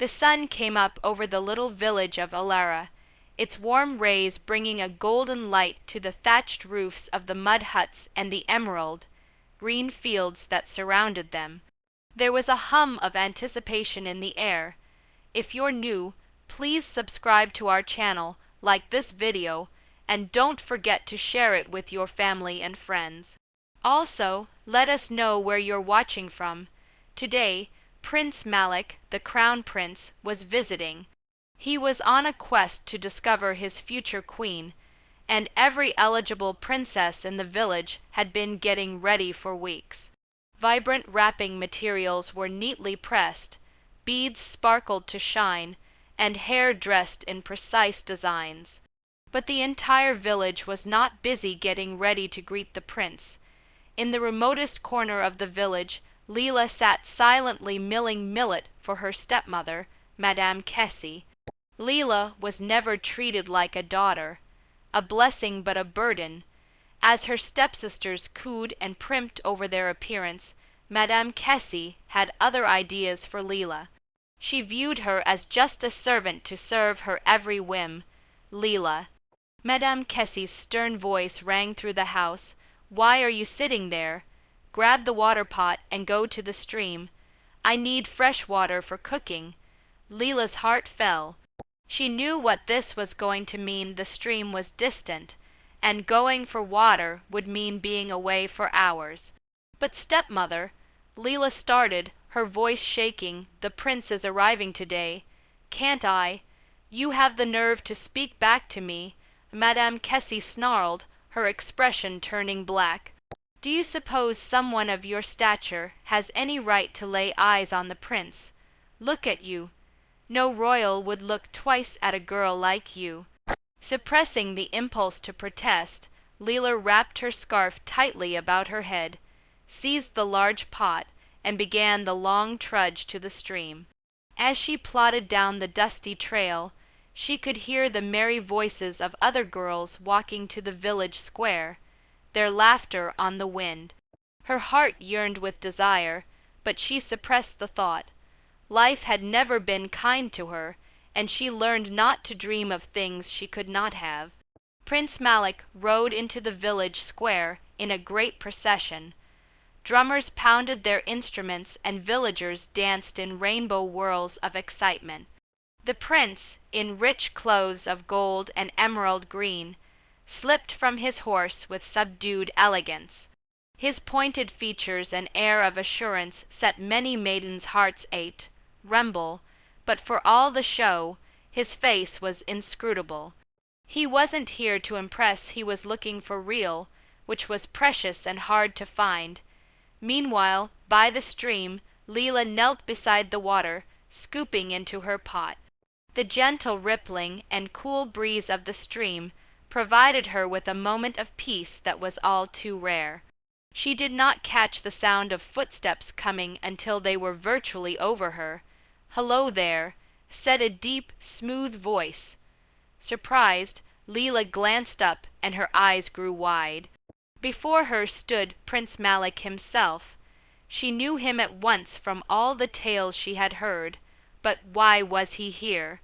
The sun came up over the little village of Alara, its warm rays bringing a golden light to the thatched roofs of the mud huts and the emerald green fields that surrounded them. There was a hum of anticipation in the air. If you're new, please subscribe to our channel, like this video, and don't forget to share it with your family and friends. Also, let us know where you're watching from. Today, Prince Malik, the Crown Prince, was visiting. He was on a quest to discover his future queen, and every eligible princess in the village had been getting ready for weeks. Vibrant wrapping materials were neatly pressed, beads sparkled to shine, and hair dressed in precise designs. But the entire village was not busy getting ready to greet the prince. In the remotest corner of the village, Leela sat silently milling millet for her stepmother, Madame Kessie. Leela was never treated like a daughter, a blessing but a burden. As her stepsisters cooed and primped over their appearance, Madame Kessie had other ideas for Leela. She viewed her as just a servant to serve her every whim. Leela. Madame Kessie's stern voice rang through the house. "Why are you sitting there? Grab the water pot and go to the stream. I need fresh water for cooking." Leela's heart fell. She knew what this was going to mean. The stream was distant, and going for water would mean being away for hours. "But stepmother," Leela started, her voice shaking, "the prince is arriving today. Can't I? You have the nerve to speak back to me." Madame Kessie snarled, her expression turning black. "Do you suppose someone of your stature has any right to lay eyes on the prince? Look at you. No royal would look twice at a girl like you." Suppressing the impulse to protest, Leela wrapped her scarf tightly about her head, seized the large pot, and began the long trudge to the stream. As she plodded down the dusty trail, she could hear the merry voices of other girls walking to the village square, their laughter on the wind. Her heart yearned with desire, but she suppressed the thought. Life had never been kind to her, and she learned not to dream of things she could not have. Prince Malik rode into the village square in a great procession. Drummers pounded their instruments and villagers danced in rainbow whirls of excitement. The prince, in rich clothes of gold and emerald green, slipped from his horse with subdued elegance. His pointed features and air of assurance set many maidens' hearts tremble, but for all the show, his face was inscrutable. He wasn't here to impress, he was looking for real, which was precious and hard to find. Meanwhile, by the stream, Leela knelt beside the water, scooping into her pot. The gentle rippling and cool breeze of the stream provided her with a moment of peace that was all too rare. She did not catch the sound of footsteps coming until they were virtually over her. "Hello there," said a deep, smooth voice. Surprised, Leela glanced up and her eyes grew wide. Before her stood Prince Malik himself. She knew him at once from all the tales she had heard. But why was he here?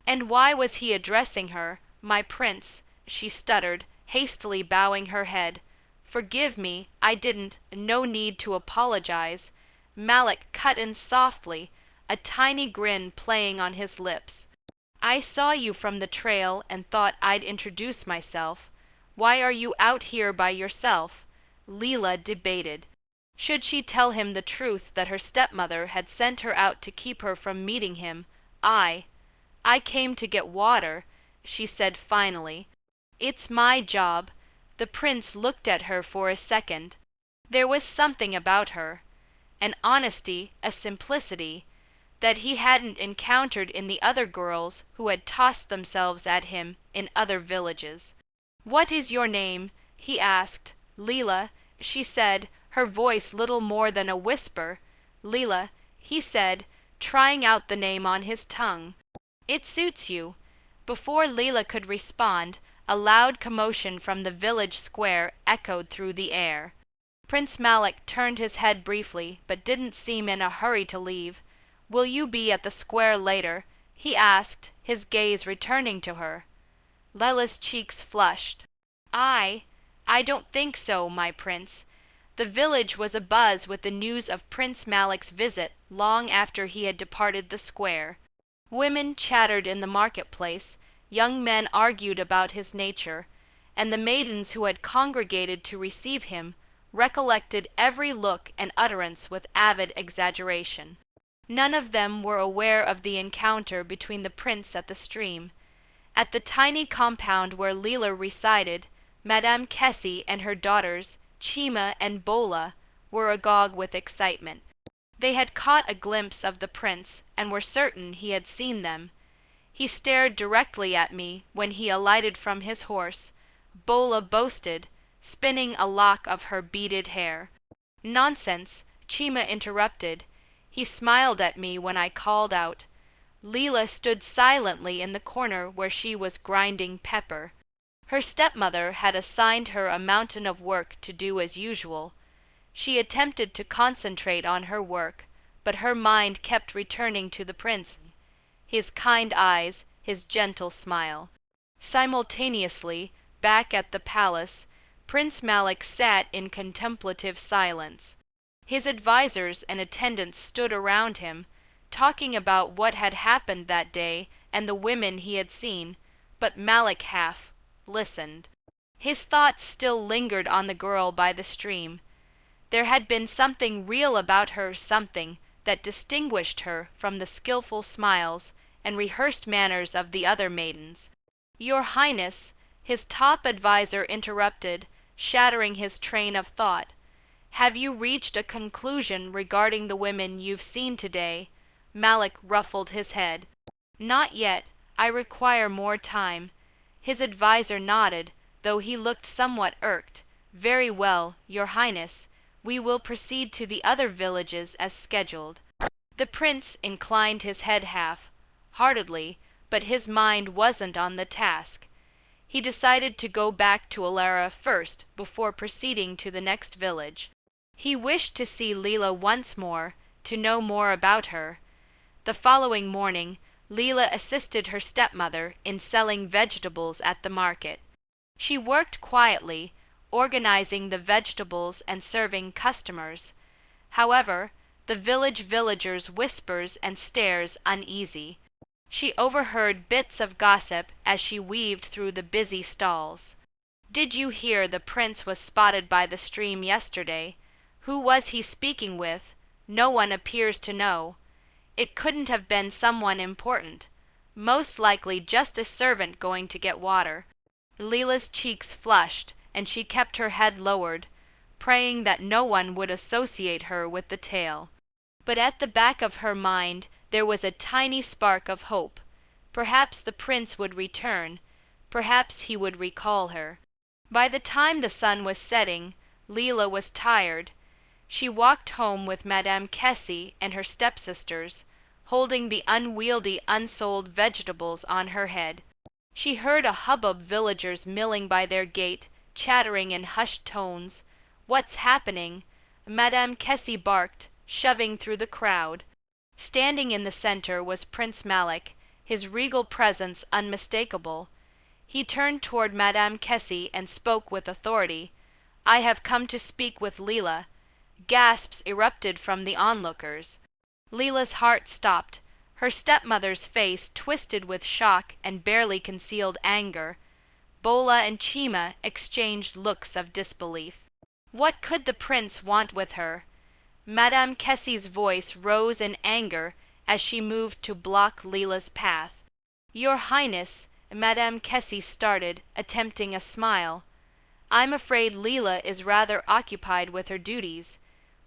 And why was he addressing her? "My prince," she stuttered, hastily bowing her head. "Forgive me, I didn't, no need to apologize." Malik cut in softly, a tiny grin playing on his lips. "I saw you from the trail and thought I'd introduce myself. Why are you out here by yourself?" Leela debated. Should she tell him the truth that her stepmother had sent her out to keep her from meeting him? I came to get water," she said finally. "It's my job." The prince looked at her for a second. There was something about her, an honesty, a simplicity, that he hadn't encountered in the other girls who had tossed themselves at him in other villages. "What is your name?" he asked. "Leela," she said, her voice little more than a whisper. "Leela," he said, trying out the name on his tongue. "It suits you." Before Leela could respond, a loud commotion from the village square echoed through the air. Prince Malik turned his head briefly, but didn't seem in a hurry to leave. "Will you be at the square later?" he asked, his gaze returning to her. Leela's cheeks flushed. I don't think so, my prince." The village was abuzz with the news of Prince Malik's visit long after he had departed the square. Women chattered in the marketplace, young men argued about his nature, and the maidens who had congregated to receive him recollected every look and utterance with avid exaggeration. None of them were aware of the encounter between the prince at the stream. At the tiny compound where Leela resided, Madame Kessie and her daughters, Chima and Bola, were agog with excitement. They had caught a glimpse of the prince and were certain he had seen them. He stared directly at me when he alighted from his horse, Bola boasted, spinning a lock of her beaded hair. "Nonsense," Chima interrupted. He smiled at me when I called out. Leela stood silently in the corner where she was grinding pepper. Her stepmother had assigned her a mountain of work to do as usual. She attempted to concentrate on her work, but her mind kept returning to the prince, his kind eyes, his gentle smile. Simultaneously, back at the palace, Prince Malik sat in contemplative silence. His advisers and attendants stood around him, talking about what had happened that day and the women he had seen, but Malik half listened. His thoughts still lingered on the girl by the stream. There had been something real about her, something that distinguished her from the skillful smiles and rehearsed manners of the other maidens. "Your Highness," his top adviser interrupted, shattering his train of thought. "Have you reached a conclusion regarding the women you've seen today?" Malik ruffled his head. "Not yet. I require more time." His adviser nodded, though he looked somewhat irked. "Very well, Your Highness. We will proceed to the other villages as scheduled." The prince inclined his head half-heartedly, but his mind wasn't on the task. He decided to go back to Alara first before proceeding to the next village. He wished to see Leela once more, to know more about her. The following morning, Leela assisted her stepmother in selling vegetables at the market. She worked quietly, organizing the vegetables and serving customers. However, the villagers' whispers and stares uneasy. She overheard bits of gossip as she weaved through the busy stalls. "Did you hear the prince was spotted by the stream yesterday? Who was he speaking with? No one appears to know. It couldn't have been someone important. Most likely just a servant going to get water." Leela's cheeks flushed, and she kept her head lowered, praying that no one would associate her with the tale. But at the back of her mind there was a tiny spark of hope. Perhaps the prince would return. Perhaps he would recall her. By the time the sun was setting, Leela was tired. She walked home with Madame Kessie and her stepsisters, holding the unwieldy unsold vegetables on her head. She heard a hubbub villagers milling by their gate, chattering in hushed tones. "What's happening?" Madame Kessie barked, shoving through the crowd. Standing in the center was Prince Malik, his regal presence unmistakable. He turned toward Madame Kessie and spoke with authority. "I have come to speak with Leela." Gasps erupted from the onlookers. Leela's heart stopped. Her stepmother's face twisted with shock and barely concealed anger. Bola and Chima exchanged looks of disbelief. What could the prince want with her? Madame Kessie's voice rose in anger as she moved to block Leela's path. "Your Highness," Madame Kessie started, attempting a smile. "I'm afraid Leela is rather occupied with her duties.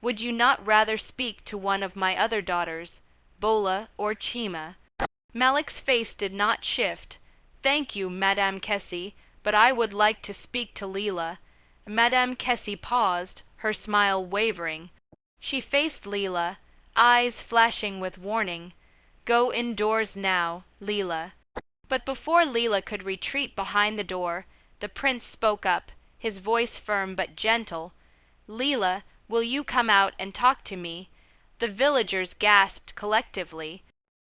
Would you not rather speak to one of my other daughters, Bola or Chima?" Malik's face did not shift. "Thank you, Madame Kessie, but I would like to speak to Leela." Madame Kessie paused, her smile wavering. She faced Leela, eyes flashing with warning. "Go indoors now, Leela." But before Leela could retreat behind the door, the prince spoke up, his voice firm but gentle. "Leela, will you come out and talk to me?" The villagers gasped collectively.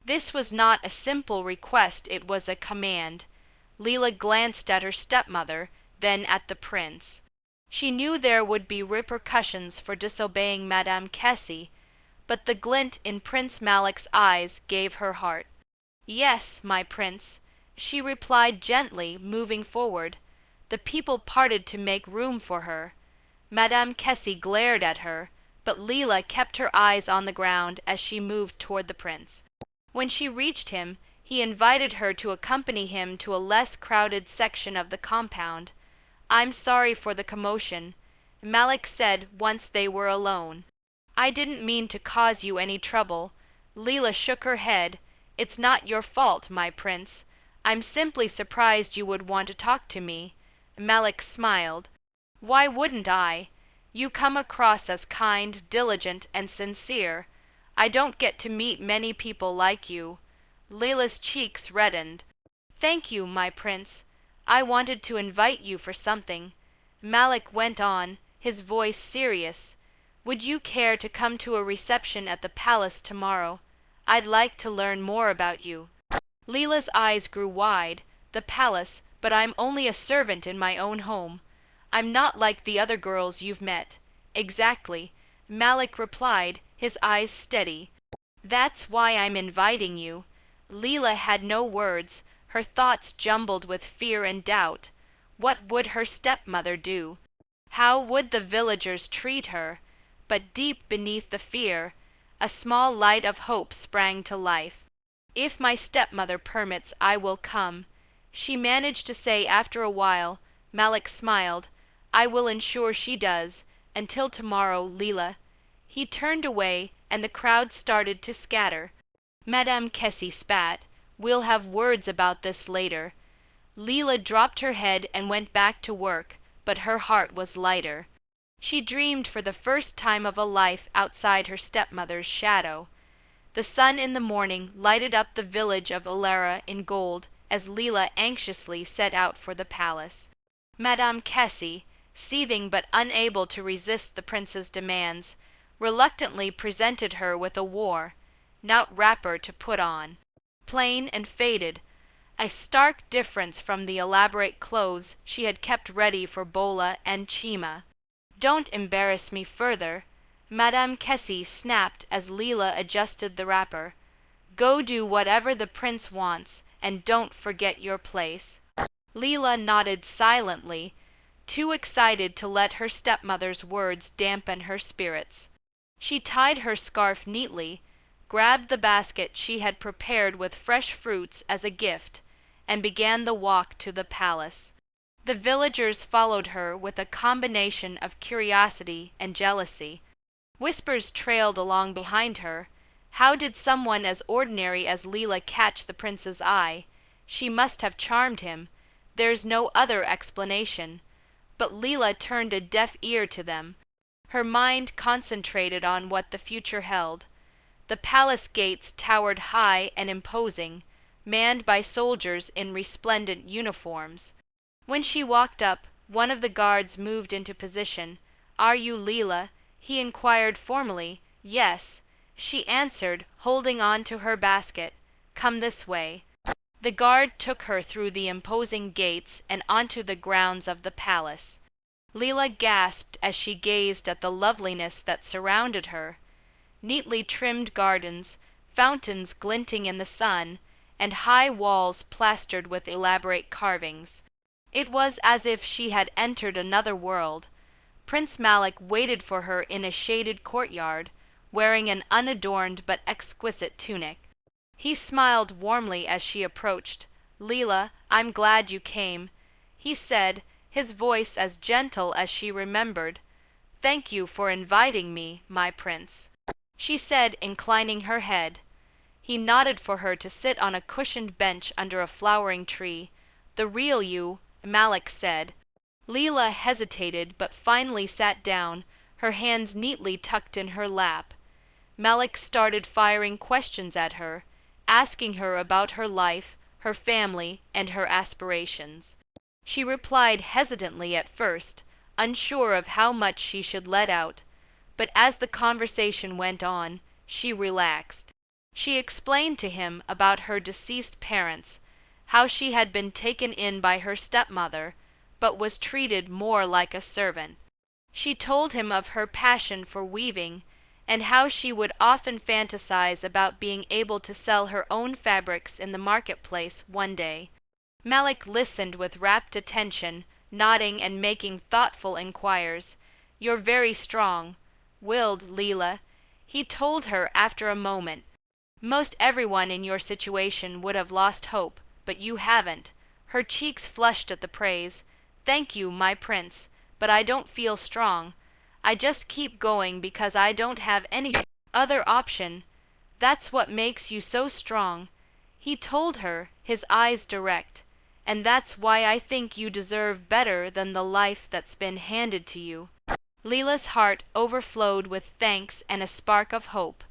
This was not a simple request, it was a command. Leela glanced at her stepmother, then at the prince. She knew there would be repercussions for disobeying Madame Kessie, but the glint in Prince Malik's eyes gave her heart. "Yes, my prince," she replied gently, moving forward. The people parted to make room for her. Madame Kessie glared at her, but Leela kept her eyes on the ground as she moved toward the prince. When she reached him, he invited her to accompany him to a less crowded section of the compound. "I'm sorry for the commotion," Malik said once they were alone. "I didn't mean to cause you any trouble." Leela shook her head. "It's not your fault, my prince. I'm simply surprised you would want to talk to me." Malik smiled. "Why wouldn't I? You come across as kind, diligent, and sincere. I don't get to meet many people like you." Leela's cheeks reddened. "Thank you, my prince. I wanted to invite you for something." Malik went on, his voice serious. "Would you care to come to a reception at the palace tomorrow? I'd like to learn more about you." Leela's eyes grew wide. "The palace, but I'm only a servant in my own home. I'm not like the other girls you've met." "Exactly," Malik replied, his eyes steady. "That's why I'm inviting you." Leela had no words, her thoughts jumbled with fear and doubt. What would her stepmother do? How would the villagers treat her? But deep beneath the fear, a small light of hope sprang to life. "If my stepmother permits, I will come," she managed to say after a while. Malik smiled. "I will ensure she does. Until tomorrow, Leela." He turned away, and the crowd started to scatter. Madame Kessie spat. "We'll have words about this later." Leela dropped her head and went back to work, but her heart was lighter. She dreamed for the first time of a life outside her stepmother's shadow. The sun in the morning lighted up the village of Alara in gold as Leela anxiously set out for the palace. Madame Kessie, seething but unable to resist the prince's demands, reluctantly presented her with a wrapper to put on. Plain and faded, a stark difference from the elaborate clothes she had kept ready for Bola and Chima. "Don't embarrass me further," Madame Kessie snapped as Leela adjusted the wrapper. "Go do whatever the prince wants, and don't forget your place." Leela nodded silently, too excited to let her stepmother's words dampen her spirits. She tied her scarf neatly, grabbed the basket she had prepared with fresh fruits as a gift, and began the walk to the palace. The villagers followed her with a combination of curiosity and jealousy. Whispers trailed along behind her. How did someone as ordinary as Leela catch the prince's eye? She must have charmed him. There's no other explanation. But Leela turned a deaf ear to them. Her mind concentrated on what the future held. The palace gates towered high and imposing, manned by soldiers in resplendent uniforms. When she walked up, one of the guards moved into position. "Are you Leela?" he inquired formally. "Yes," she answered, holding on to her basket. "Come this way." The guard took her through the imposing gates and onto the grounds of the palace. Leela gasped as she gazed at the loveliness that surrounded her. Neatly trimmed gardens, fountains glinting in the sun, and high walls plastered with elaborate carvings. It was as if she had entered another world. Prince Malik waited for her in a shaded courtyard, wearing an unadorned but exquisite tunic. He smiled warmly as she approached. "Leela, I'm glad you came," he said, his voice as gentle as she remembered. "Thank you for inviting me, my prince," she said, inclining her head. He nodded for her to sit on a cushioned bench under a flowering tree. "The real you," Malik said. Leela hesitated but finally sat down, her hands neatly tucked in her lap. Malik started firing questions at her, asking her about her life, her family, and her aspirations. She replied hesitantly at first, unsure of how much she should let out, but as the conversation went on, she relaxed. She explained to him about her deceased parents, how she had been taken in by her stepmother, but was treated more like a servant. She told him of her passion for weaving, and how she would often fantasize about being able to sell her own fabrics in the marketplace one day. Malik listened with rapt attention, nodding and making thoughtful inquiries. "You're very strong," willed Leela. He told her after a moment. "Most everyone in your situation would have lost hope, but you haven't." Her cheeks flushed at the praise. "Thank you, my prince, but I don't feel strong. I just keep going because I don't have any other option. That's what makes you so strong," he told her, his eyes direct. "And that's why I think you deserve better than the life that's been handed to you." Leela's heart overflowed with thanks and a spark of hope.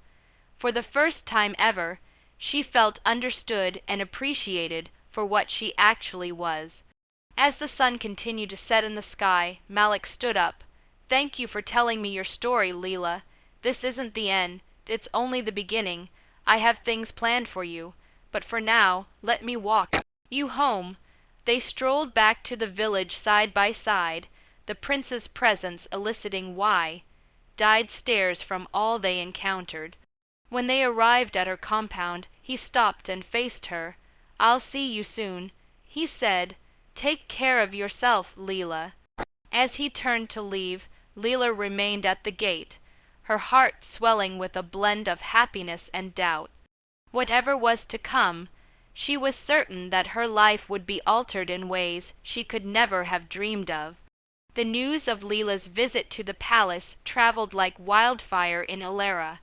For the first time ever, she felt understood and appreciated for what she actually was. As the sun continued to set in the sky, Malik stood up. "Thank you for telling me your story, Leela. This isn't the end, it's only the beginning. I have things planned for you, but for now, let me walk you home." They strolled back to the village side by side, the prince's presence eliciting why died stares from all they encountered. When they arrived at her compound, he stopped and faced her. "I'll see you soon," he said. "Take care of yourself, Leela." As he turned to leave, Leela remained at the gate, her heart swelling with a blend of happiness and doubt. Whatever was to come, she was certain that her life would be altered in ways she could never have dreamed of. The news of Leela's visit to the palace traveled like wildfire in Alara.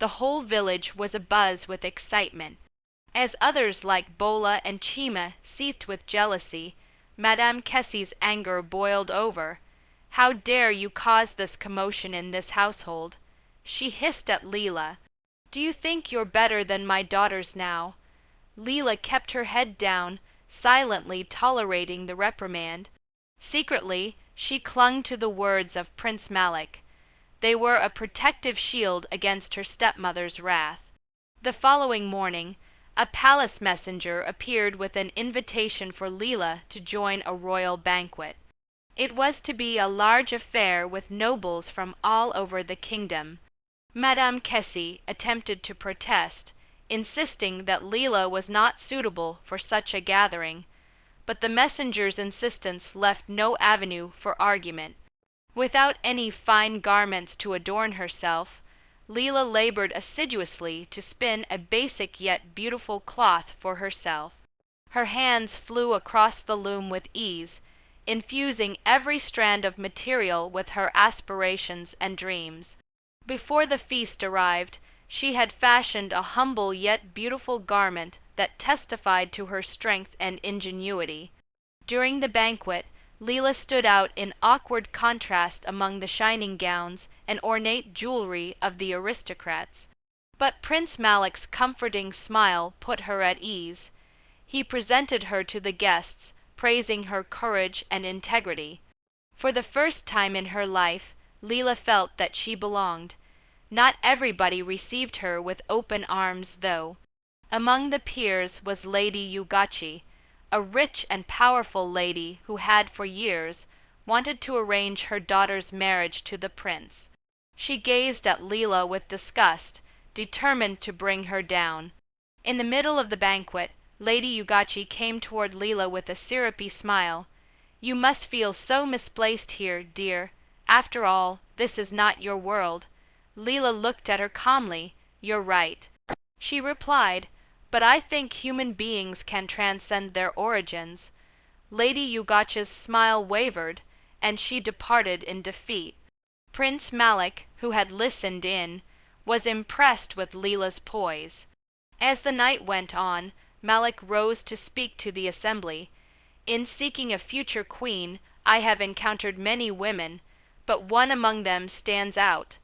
The whole village was abuzz with excitement. As others like Bola and Chima seethed with jealousy, Madame Kessie's anger boiled over. "How dare you cause this commotion in this household?" she hissed at Leela. "Do you think you're better than my daughters now?" Leela kept her head down, silently tolerating the reprimand. Secretly, she clung to the words of Prince Malik. They were a protective shield against her stepmother's wrath. The following morning, a palace messenger appeared with an invitation for Leela to join a royal banquet. It was to be a large affair with nobles from all over the kingdom. Madame Kessie attempted to protest, insisting that Leela was not suitable for such a gathering, but the messenger's insistence left no avenue for argument. Without any fine garments to adorn herself, Leela labored assiduously to spin a basic yet beautiful cloth for herself. Her hands flew across the loom with ease, infusing every strand of material with her aspirations and dreams. Before the feast arrived, she had fashioned a humble yet beautiful garment that testified to her strength and ingenuity. During the banquet, Leela stood out in awkward contrast among the shining gowns and ornate jewelry of the aristocrats. But Prince Malik's comforting smile put her at ease. He presented her to the guests, praising her courage and integrity. For the first time in her life, Leela felt that she belonged. Not everybody received her with open arms, though. Among the peers was Lady Yugachi, a rich and powerful lady who had for years wanted to arrange her daughter's marriage to the prince. She gazed at Leela with disgust, determined to bring her down. In the middle of the banquet, Lady Yugachi came toward Leela with a syrupy smile. "You must feel so misplaced here, dear. After all, this is not your world." Leela looked at her calmly. "You're right," she replied, "but I think human beings can transcend their origins." Lady Yugachi's smile wavered, and she departed in defeat. Prince Malik, who had listened in, was impressed with Leela's poise. As the night went on, Malik rose to speak to the assembly. "In seeking a future queen, I have encountered many women, but one among them stands out,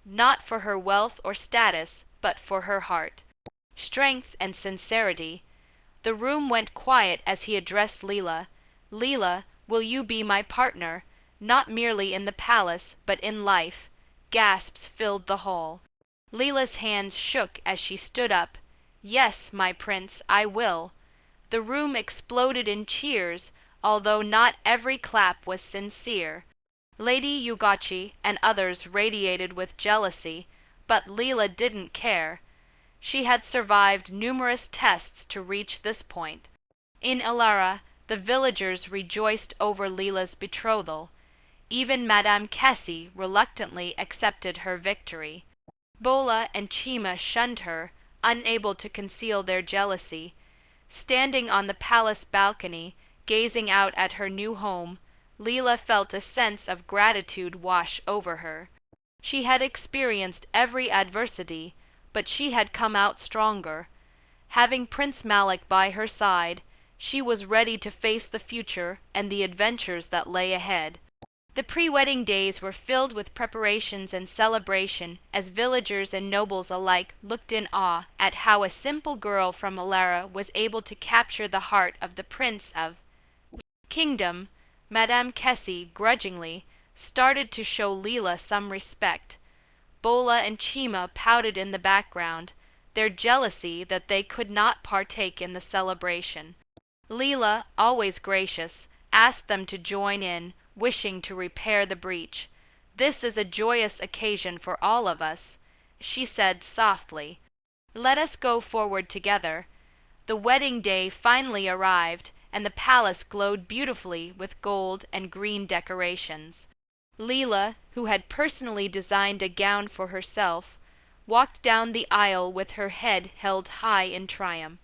not for her wealth or status, but for her heart, strength, and sincerity." The room went quiet as he addressed Leela. "Leela, will you be my partner, not merely in the palace, but in life?" Gasps filled the hall. Leela's hands shook as she stood up. Yes, my prince, I will. The room exploded in cheers, although not every clap was sincere. Lady Yugachi and others radiated with jealousy, but Leela didn't care. She had survived numerous tests to reach this point. In Ilara, the villagers rejoiced over Leela's betrothal. Even Madame Kessie reluctantly accepted her victory. Bola and Chima shunned her, unable to conceal their jealousy. Standing on the palace balcony, gazing out at her new home, Leela felt a sense of gratitude wash over her. She had experienced every adversity, but she had come out stronger. Having Prince Malik by her side, she was ready to face the future and the adventures that lay ahead. The pre-wedding days were filled with preparations and celebration as villagers and nobles alike looked in awe at how a simple girl from Ilara was able to capture the heart of the prince of kingdom. Madame Kessie, grudgingly, started to show Leela some respect. Bola and Chima pouted in the background, their jealousy that they could not partake in the celebration. Leela, always gracious, asked them to join in, wishing to repair the breach. This is a joyous occasion for all of us, she said softly. Let us go forward together. The wedding day finally arrived, and the palace glowed beautifully with gold and green decorations. Leela, who had personally designed a gown for herself, walked down the aisle with her head held high in triumph.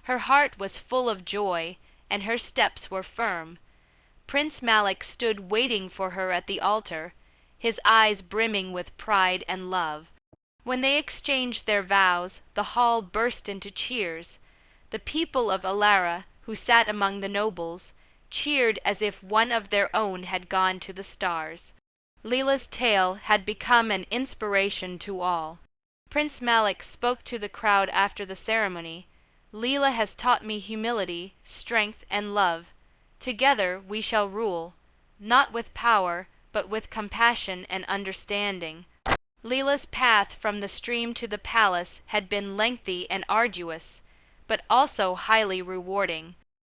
Her heart was full of joy, and her steps were firm. Prince Malik stood waiting for her at the altar, his eyes brimming with pride and love. When they exchanged their vows, the hall burst into cheers. The people of Ilara, who sat among the nobles, cheered as if one of their own had gone to the stars. Leela's tale had become an inspiration to all. Prince Malik spoke to the crowd after the ceremony. Leela has taught me humility, strength, and love. Together we shall rule, not with power, but with compassion and understanding. Leela's path from the stream to the palace had been lengthy and arduous, but also highly rewarding.